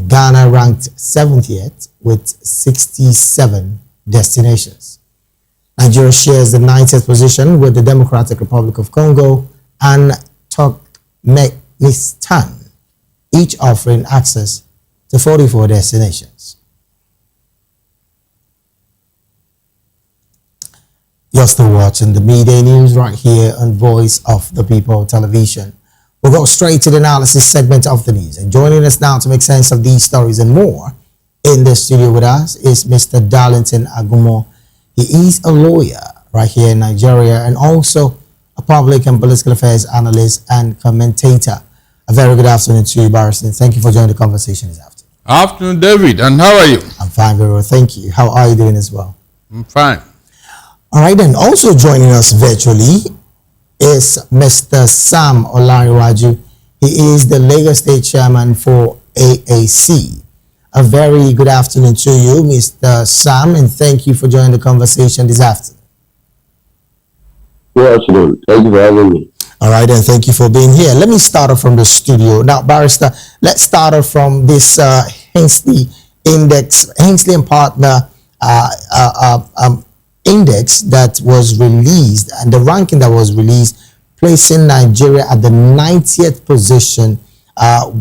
Ghana ranked 70th with 67 destinations. Nigeria shares the 90th position with the Democratic Republic of Congo and Turkmenistan, each offering access to 44 destinations. You're still watching the midday news right here on Voice of the People television. We'll go straight to the analysis segment of the news. And joining us now to make sense of these stories and more in the studio with us is Mr. Darlington Agoumo. He is a lawyer right here in Nigeria and also a public and political affairs analyst and commentator. A very good afternoon to you, Barrison. Thank you for joining the conversation this afternoon. Afternoon, David. And how are you? I'm fine, very well. Thank you. How are you doing as well? I'm fine. All right, then. Also joining us virtually is Mr. Sam Olariwaju. He is the Lagos State Chairman for AAC. A very good afternoon to you, Mr. Sam, and thank you for joining the conversation this afternoon. Good afternoon. Thank you for having me. All right, and thank you for being here. Let me start off from the studio. Now, Barrister, let's start off from this Hensley Index, Hensley and Partner Index that was released, and the ranking that was released, placing Nigeria at the 90th position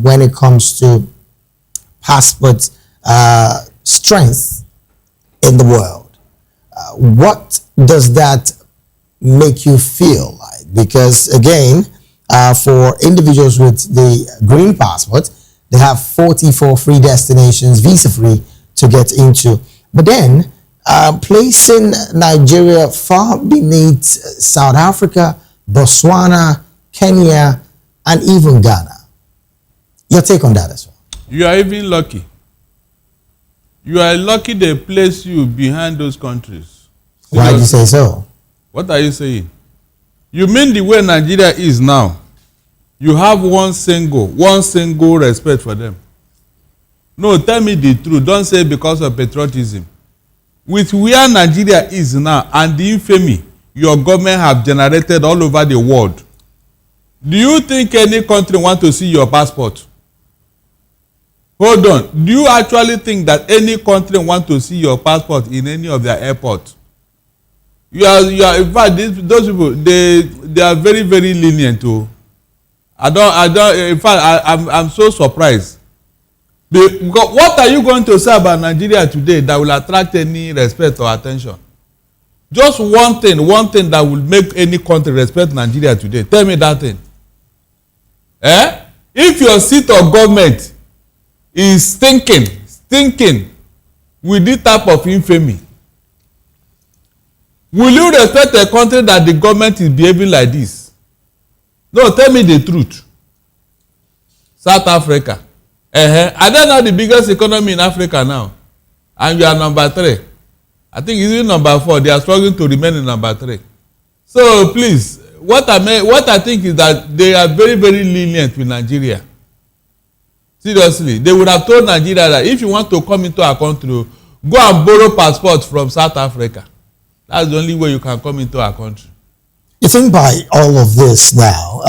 when it comes to passport strength in the world. What does that make you feel like? Because again, for individuals with the green passport, they have 44 free destinations, visa free, to get into. But then placing Nigeria far beneath South Africa, Botswana, Kenya, and even Ghana. Your take on that as well? You are even lucky. You are lucky they place you behind those countries. Why do you say so? What are you saying? You mean the way Nigeria is now, you have one single respect for them. No, tell me the truth. Don't say because of patriotism. With where Nigeria is now and the infamy your government have generated all over the world, do you think any country want to see your passport? Hold on. Do you actually think that any country want to see your passport in any of their airports? You are in fact, those people, they are very, very lenient too. In fact, I'm so surprised. Because what are you going to say about Nigeria today that will attract any respect or attention? Just one thing that will make any country respect Nigeria today. Tell me that thing. If your seat of government is stinking with this type of infamy, will you respect a country that the government is behaving like this? No, tell me the truth. South Africa. Are they not the biggest economy in Africa now? And you are number 3. I think it's even number 4. They are struggling to remain in number 3. So please, what I think is that they are very, very lenient with Nigeria. Seriously, they would have told Nigeria that if you want to come into our country, go and borrow passport from South Africa. That's the only way you can come into our country. You think by all of this now,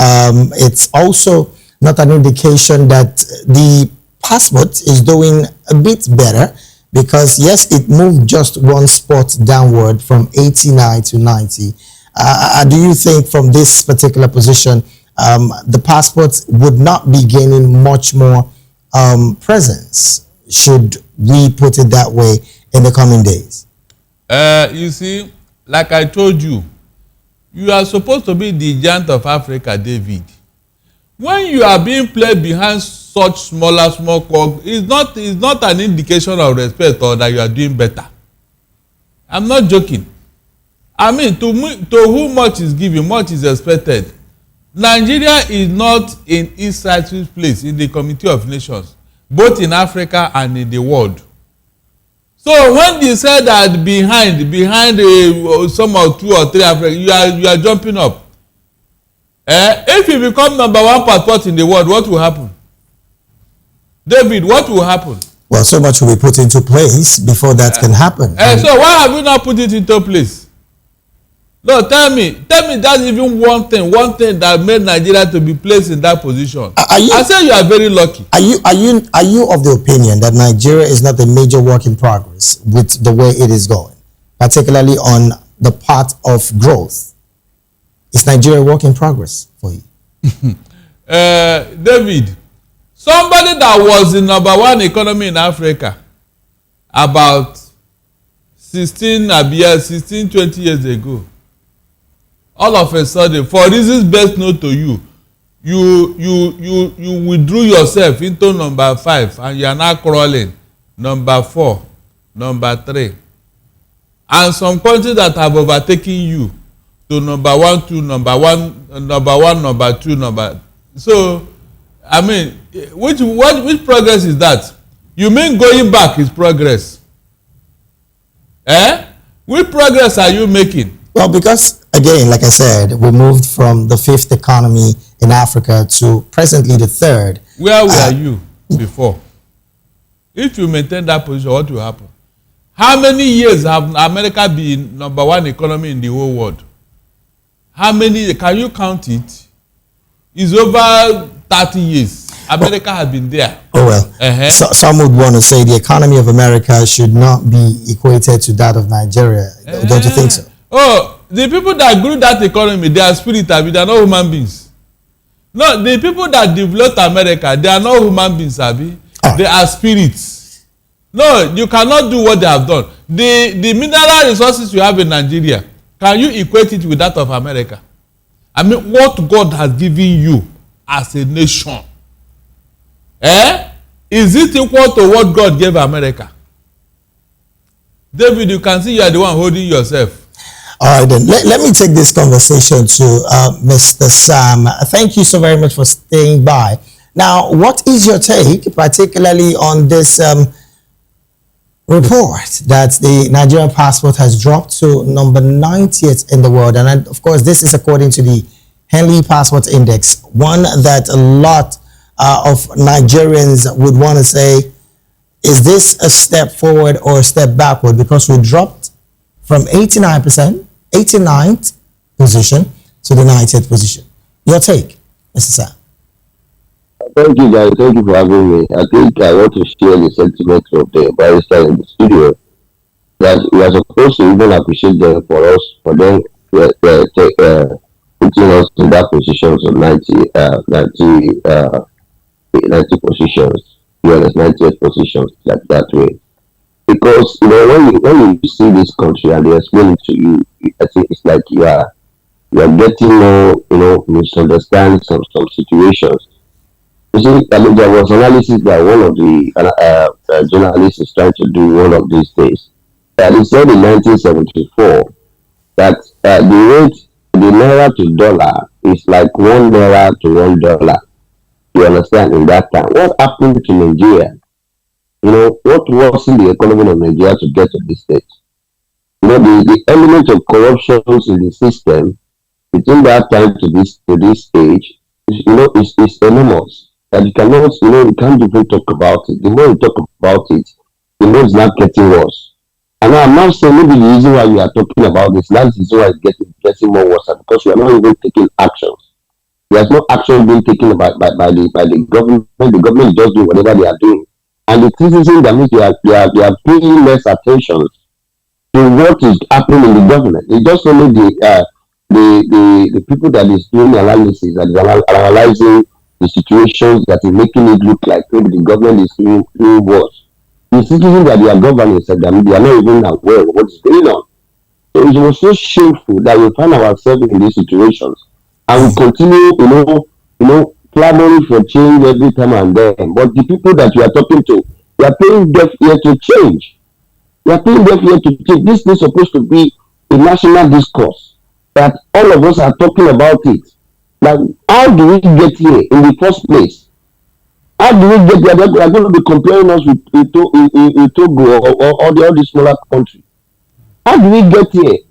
it's also not an indication that the passport is doing a bit better, because yes, it moved just one spot downward from 89 to 90. Do you think from this particular position, the passport would not be gaining much more presence, should we put it that way, in the coming days? You see, like I told you, you are supposed to be the giant of Africa, David. When you are being played behind such small cog, it's not an indication of respect or that you are doing better. I'm not joking. I mean, to whom much is given, much is expected. Nigeria is not in its rightful place in the Committee of Nations, both in Africa and in the world. So when they say that behind some or 2 or 3 Africa, you are jumping up. If you become number 1 passport in the world, what will happen? David, what will happen? Well, so much will be put into place before that can happen. So why have you not put it into place? No, tell me that's even one thing that made Nigeria to be placed in that position. I say you are very lucky. Are you of the opinion that Nigeria is not a major work in progress with the way it is going, particularly on the part of growth? Is Nigeria a work in progress for you? David, somebody that was the #1 economy in Africa about 20 years ago, all of a sudden, for reasons best known to you, you withdrew yourself into number 5 and you are now crawling number 4, number 3, and some countries that have overtaken you to number 1, 2, number 1, number 2, number. So I mean, which progress is that? You mean going back is progress? Which progress are you making? Well, because again, like I said, we moved from the 5th economy in Africa to presently the 3rd. Where were you before? If you maintain that position, what will happen? How many years have America been #1 economy in the whole world? How many? Can you count it? It's over 30 years. America has been there. Oh well. So, some would want to say the economy of America should not be equated to that of Nigeria. Don't you think so? Oh, the people that grew that economy, they are spirit, they are not human beings. No, the people that developed America, they are not human beings, Abi. They are spirits. No, you cannot do what they have done. The mineral resources you have in Nigeria, can you equate it with that of America? I mean, what God has given you as a nation, is it equal to what God gave America? David, you can see you are the one holding yourself. All right, then. Let me take this conversation to Mr. Sam. Thank you so very much for staying by. Now, what is your take, particularly on this report that the Nigerian passport has dropped to number 90th in the world? And of course, this is according to the Henley Passport Index, one that a lot of Nigerians would want to say, is this a step forward or a step backward? Because we dropped from 89th position to the 90th position. Your take, Mr. Sam. Thank you, guys. Thank you for having me. I think I want to share the sentiment of the barrister in the studio that we are supposed to even appreciate them for them putting us in that position of 90 positions, 90th positions, like that way. Because when you see this country and they explain it to you, I think it's like you are getting more misunderstanding some situations. You see, I mean, there was analysis that one of the journalists is trying to do one of these days. He said in 1974 that the naira to dollar is like 1 naira to $1. You understand? In that time, what happened to Nigeria? What was in the economy of Nigeria to get to this stage? The element of corruptions in the system between that time to this stage is enormous. And you cannot, you can't even talk about it. The more you talk about it, the more it's not getting worse. And I'm not saying maybe the reason why you are talking about this, that's the reason why it's getting more worse, because you are not even taking actions. There's no action being taken by the government. The government is just doing whatever they are doing. And the citizens, that means they are paying less attention to what is happening in the government. It's just only the people that is doing analysis, that is analyzing the situations, that is making it look like maybe the government is doing worse. The citizens that they are governing said that they are not even aware of what is going on. So it was so shameful that we find ourselves in these situations, and we continue, clamoring for change every time and then. But the people that you are talking to, they are paying deaf ear to change. They are paying deaf ear to change. This is supposed to be a national discourse that all of us are talking about it. Like, how do we get here in the first place? How do we get there? They are going to be comparing us with Togo or all the smaller countries. How do we get here?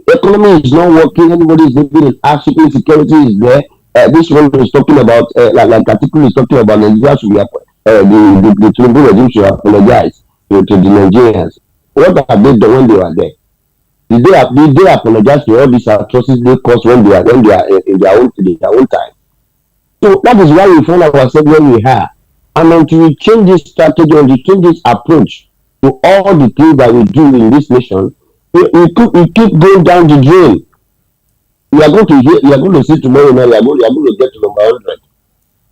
The economy is not working. Everybody is living in hardship. Insecurity is there. This one is talking about, like article is talking about Nigeria should be the Tinubu regime should apologize to the Nigerians. What have they done when they were there? Did they apologize for all these atrocities they caused when they are in their own time? So that is why we find ourselves where we are. And until we change this strategy, until we change this approach to all the things that we do in this nation, we keep going down the drain. We are going to see tomorrow night, we are going to get to number 100.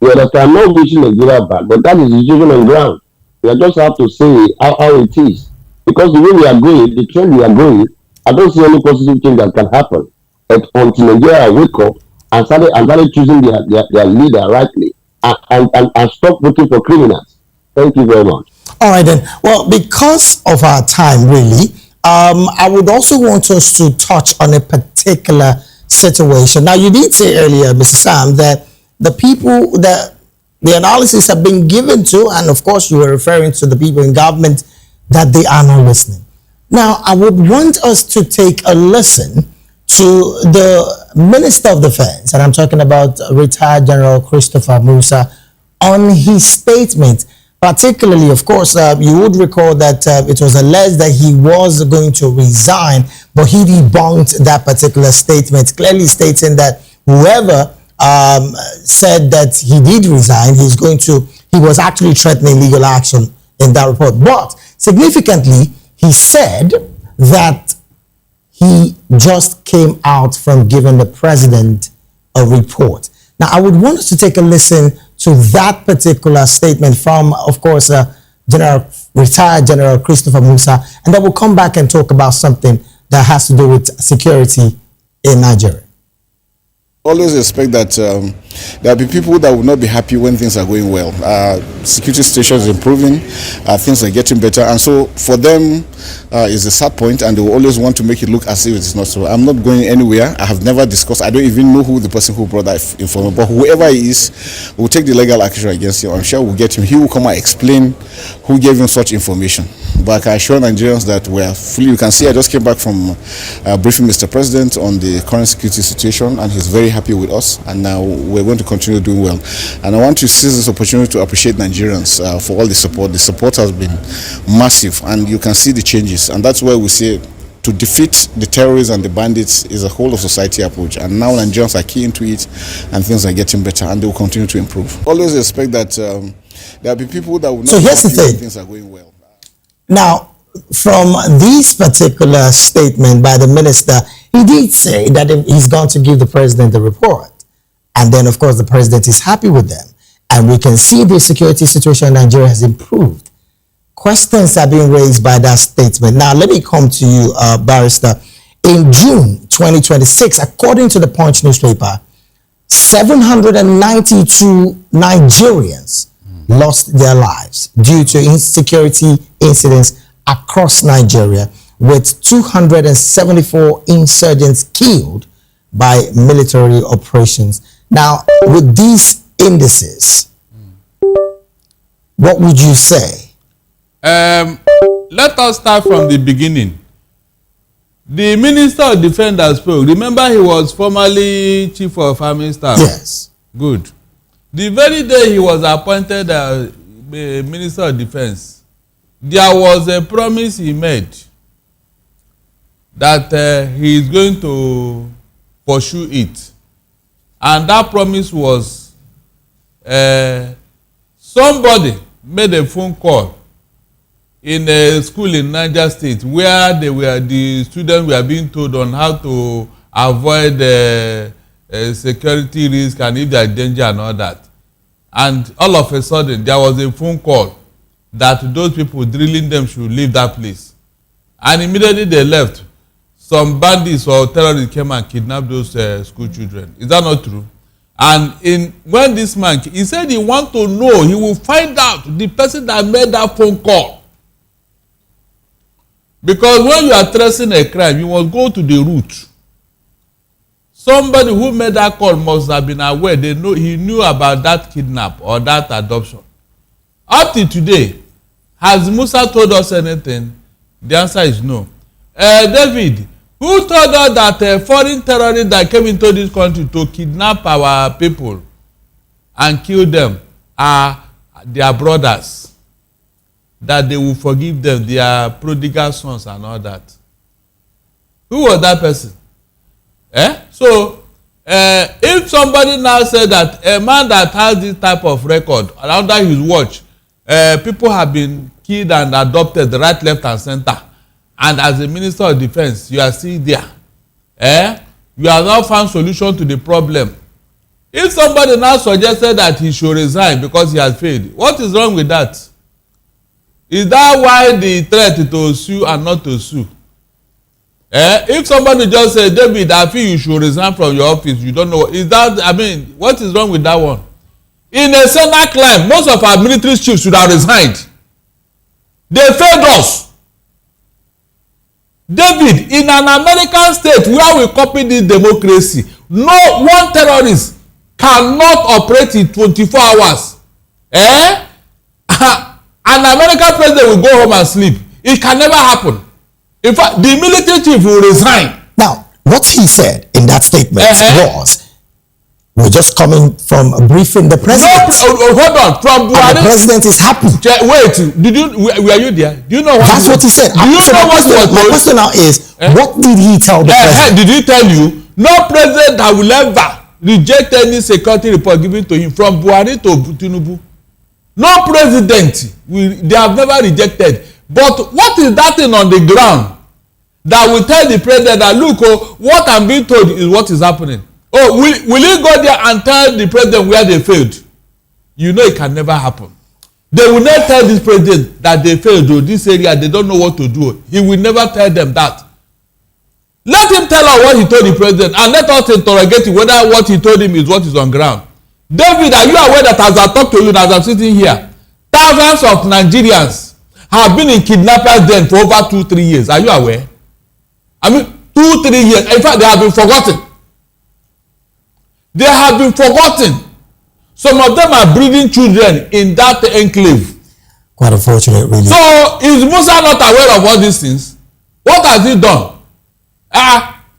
You understand? I'm not wishing Nigeria bad, but that is the situation on ground. We just have to say how it is. Because the way we are going, the trend we are going, I don't see any positive thing that can happen. But until Nigeria wake up and started choosing their leader rightly and stop voting for criminals. Thank you very much. All right then. Well, because of our time, really, I would also want us to touch on a particular situation. Now, you did say earlier, Mr. Sam, that the people that the analysis have been given to, and of course you were referring to the people in government, that they are not listening. Now, I would want us to take a listen to the Minister of Defense, and I'm talking about retired General Christopher Musa, on his statement. Particularly, of course, you would recall that it was alleged that he was going to resign, but he debunked that particular statement, clearly stating that whoever said that he did resign, he was actually threatening legal action in that report. But significantly, he said that he just came out from giving the president a report. Now, I would want us to take a listen to that particular statement from, of course, retired General Christopher Musa, and then we'll come back and talk about something that has to do with security in Nigeria. Always expect that there will be people that will not be happy when things are going well. Security situation is improving, things are getting better, and so for them is a sad point, and they will always want to make it look as if it is not so. I'm not going anywhere. I have never discussed. I don't even know who the person who brought that information, but whoever he is, we'll take the legal action against him. I'm sure we'll get him. He will come and explain who gave him such information. But I can assure Nigerians that we are fully. You can see I just came back from briefing Mr. President on the current security situation, and he's very happy with us, and now we're going to continue doing well. And I want to seize this opportunity to appreciate Nigerians for all the support. The support has been massive, and you can see the changes, and that's why we say to defeat the terrorists and the bandits is a whole of society approach, and now Nigerians are key into it, and things are getting better, and they will continue to improve. Always expect that there will be people that will not. So here's the thing. Things are going well. Now, from this particular statement by the minister, he did say that he's going to give the president the report. And then, of course, the president is happy with them. And we can see the security situation in Nigeria has improved. Questions are being raised by that statement. Now, let me come to you, Barrister. In June 2026, according to the Punch newspaper, 792 Nigerians lost their lives due to insecurity incidents across Nigeria, with 274 insurgents killed by military operations. Now, with these indices, what would you say? Let us start from the beginning. The Minister of Defense that spoke, remember he was formerly Chief of Army Staff? Yes. Good. The very day he was appointed as Minister of Defense, there was a promise he made that he is going to pursue it. And that promise was somebody made a phone call in a school in Niger State where the students were being told on how to avoid security risk and if there is danger and all that. And all of a sudden, there was a phone call that those people drilling them should leave that place. And immediately they left. Some bandits or terrorists came and kidnapped those school children. Is that not true? And when this man, he said he want to know, he will find out the person that made that phone call. Because when you are tracing a crime, you must go to the root. Somebody who made that call must have been aware. He knew about that kidnap or that adoption. Up to today, has Musa told us anything? The answer is no. David, who told us that foreign terrorists that came into this country to kidnap our people and kill them are their brothers? That they will forgive them, their prodigal sons and all that. Who was that person? So if somebody now said that a man that has this type of record under his watch, people have been killed and adopted right, left and center, and as a minister of defence you are still there, you have not found solution to the problem. If somebody now suggested that he should resign because he has failed, what is wrong with that? Is that why the threat to sue and not to sue? If somebody just say, David, I feel you should resign from your office, you don't know, is that, I mean, what is wrong with that one? In a Senate climb, most of our military chiefs should have resigned. They failed us. David, in an American state where we copy this democracy, no one terrorist cannot operate in 24 hours. An American president will go home and sleep. It can never happen. In fact, the military chief will resign. Now, what he said in that statement was, we're just coming from a briefing the president. No, hold on. From Buhari, the president is happy. Wait, were you there? Do you know what? That's what he said. Do you know what he was? My question now is, what did he tell the president? Did he tell you? No president that will ever reject any security report given to him, from Buhari to Tinubu. No president they have never rejected. But what is that thing on the ground that will tell the president that, look, what I'm being told is what is happening? Oh, will he go there and tell the president where they failed? You know it can never happen. They will not tell this president that they failed, or this area they don't know what to do. He will never tell them that. Let him tell us what he told the president, and let us interrogate him whether what he told him is what is on ground. David, are you aware that as I talk to you, as I'm sitting here, thousands of Nigerians have been in kidnappers' den for over 2-3 years? Are you aware? I mean, 2-3 years. In fact, they have been forgotten. They have been forgotten. Some of them are breeding children in that enclave. Quite unfortunate, really. So, is Musa not aware of all these things? What has he done?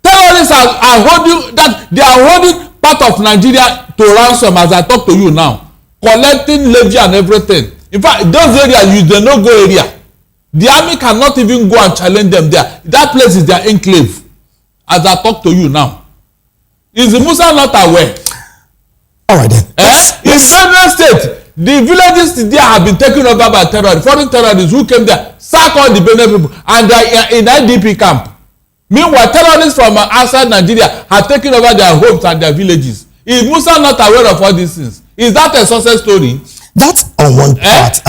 Terrorists are holding that, they are holding part of Nigeria to ransom as I talk to you now, collecting levy and everything. In fact, those areas is the no-go area. The army cannot even go and challenge them there. That place is their enclave as I talk to you now. Is Musa not aware? All right then. In Federal State, the villages there have been taken over by terrorists, foreign terrorists who came there, sack all the Benin people, and they are in IDP camp. Meanwhile, terrorists from outside Nigeria have taken over their homes and their villages. Is Musa not aware of all these things? Is that a success story? That's on one part,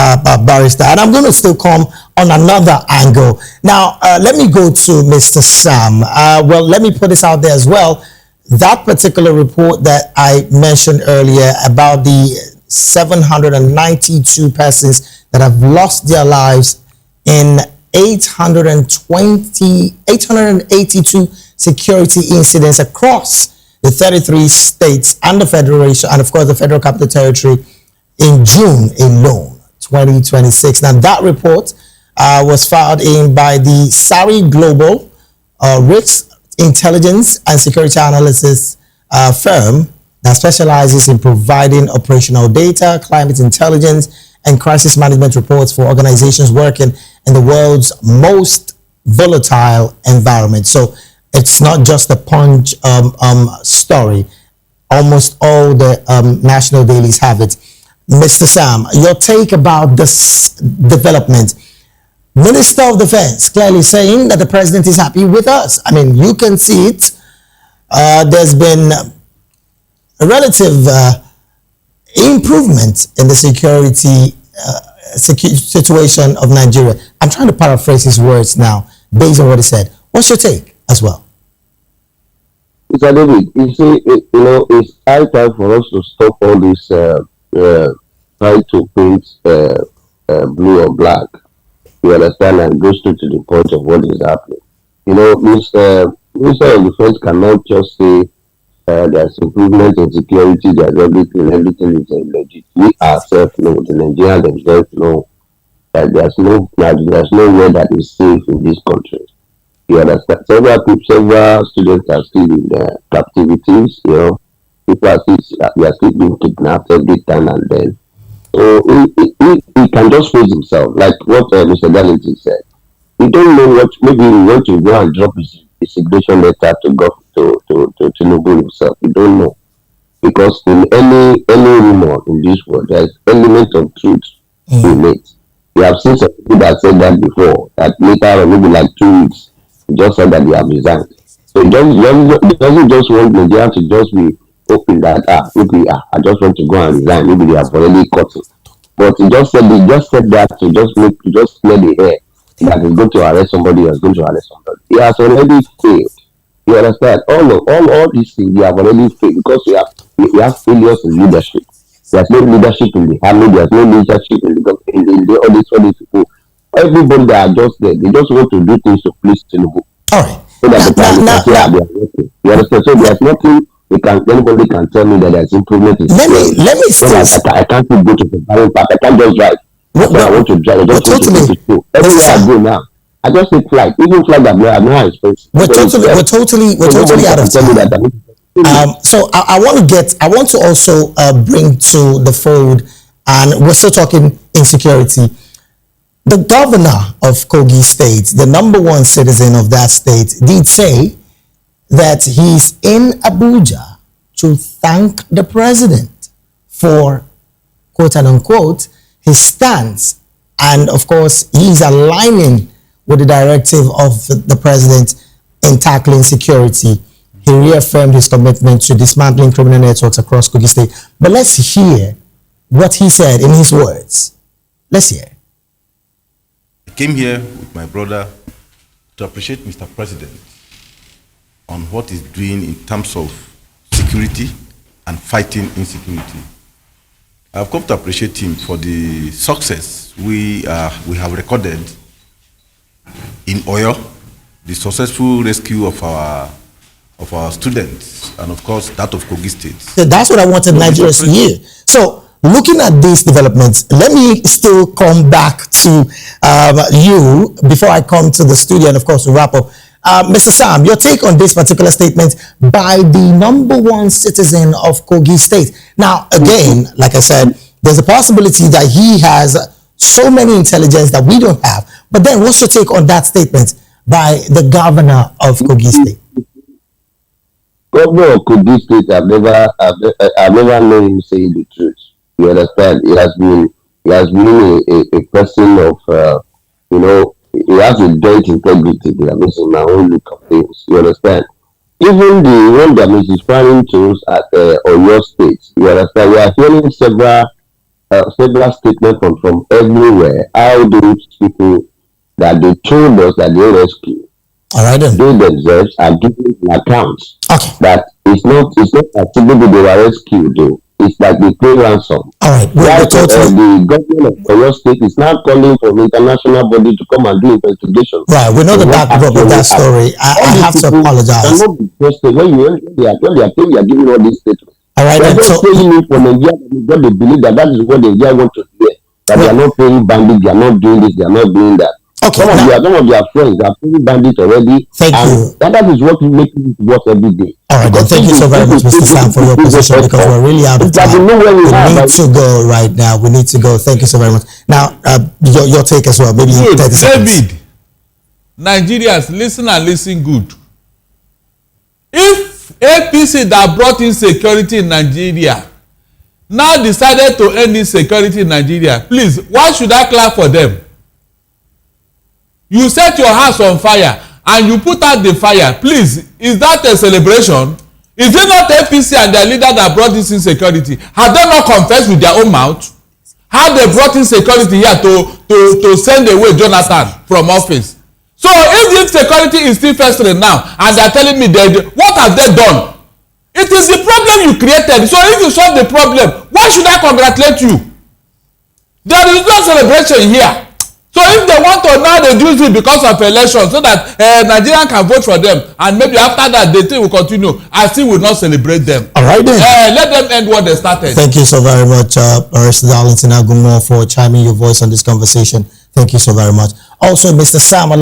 Barrister, and I'm going to still come on another angle. Now, let me go to Mr. Sam. Well, let me put this out there as well. That particular report that I mentioned earlier about the 792 persons that have lost their lives in 882 security incidents across the 33 states and the Federation, and of course the Federal Capital Territory in June alone, 2026. Now that report was filed in by the Sari Global Risk Intelligence and Security Analysis firm that specializes in providing operational data, climate intelligence, and crisis management reports for organizations working in the world's most volatile environment. So it's not just a Punch story. Almost all the national dailies have it. Mr. Sam, your take about this development. Minister of Defense clearly saying that the president is happy with us. I mean, you can see it. There's been a relative improvement in the security situation of Nigeria. I'm trying to paraphrase his words now based on what he said. What's your take as well? Mr. David, you see, it's high time for us to stop all this trying to paint blue or black. You understand, and go straight to the point of what is happening. Minister of Defense cannot just say there's improvement in security, there's everything is legit. We ourselves know, the Nigerians themselves know that there's nowhere that is safe in this country. You understand? Several students are still in captivities. People are still being kidnapped every time and then. So he can just face himself, like what Mr. Darlington said. We don't know what, maybe he wants to go and drop his resignation letter to go to Tinubu himself. You don't know. Because in any rumor in this world, there's element of truth in it. We have seen some people that said that before, that later or maybe like 2 weeks, he just said that they have resigned. So it doesn't just want Nigeria to just be open that maybe I just want to go and resign. Maybe they have already cut it. But he just said that to just clear the air that he's going to arrest somebody or is going to arrest somebody. He has already failed. You understand? All these things we have already failed because we have failures in leadership. There's no leadership in the army. There's no leadership in all these people. Everybody that are just there, they just want to do things to please Tinubu. All right. So that they are working. You understand? So there's nothing anybody can tell me that there's improvement in let me still, I can't go to the barren path. I can't just drive. I want to drive. I just want to go to school. Everywhere I go now, I just take flight. Even flight that I'm not expensive. We're totally out of time. So I want to also bring to the fold, and we're still talking insecurity. The governor of Kogi State, the #1 citizen of that state, did say that he's in Abuja to thank the president for, quote and unquote, his stance. And of course, he's aligning with the directive of the president in tackling security. He reaffirmed his commitment to dismantling criminal networks across Kogi State. But let's hear what he said in his words. Let's hear. I came here with my brother to appreciate Mr. President on what he's doing in terms of security and fighting insecurity. I've come to appreciate him for the success we have recorded in Oyo, the successful rescue of our students, and of course that of Kogi State. So that's what I wanted Nigeria to hear. So looking at these developments, let me still come back to you before I come to the studio and of course to wrap up. Mr. Sam, your take on this particular statement by the #1 citizen of Kogi State. Now, again, like I said, there's a possibility that he has so many intelligence that we don't have. But then what's your take on that statement by the governor of Kogi State? Governor of Kogi State, I've never known him say the truth. You understand? He has been a person of, he has a great integrity. I mean, in my own look of things. You understand? Even the one that is referring to at Oyo State, you understand? We are hearing several statements from everywhere. How those people that they told us that they rescue, all right, then. They themselves are giving an account. Okay. That it's not that maybe they were rescued though. It's like they pay ransom. All right. The government of Oyo State is now calling for the international body to come and do investigation. Right. We know the backdrop of that story. I have to apologize. When they are saying they are giving all these statements. All right. They're just saying it for Nigeria because they believe that is what Nigeria want to hear. That they are not paying bandits, they are not doing this, they are not doing that. Okay, some of their friends are paying bandits already. Thank you. That is what makes it work every day. All right, then thank you so very much, Mr. Sam, for your position because we're really out of time. We need to go right now. We need to go. Thank you so very much. Now, your take as well. Maybe good. 30 seconds. David, Nigerians, listen and listen good. If APC that brought insecurity in Nigeria now decided to end insecurity in Nigeria, please, why should I clap for them? You set your house on fire and you put out the fire. Please, is that a celebration? Is it not APC and their leader that brought this insecurity? Have they not confessed with their own mouth? How they brought insecurity here to send away Jonathan from office? So if the insecurity is still festering now and they are telling me what have they done? It is the problem you created. So if you solve the problem, why should I congratulate you? There is no celebration here. So if they want to now reduce it because of election so that Nigerian can vote for them and maybe after that the thing will continue, I still will not celebrate them. All right then. Let them end what they started. Thank you so very much, Darlington Agoumo, for chiming your voice on this conversation. Thank you so very much. Also, Mr. Sam.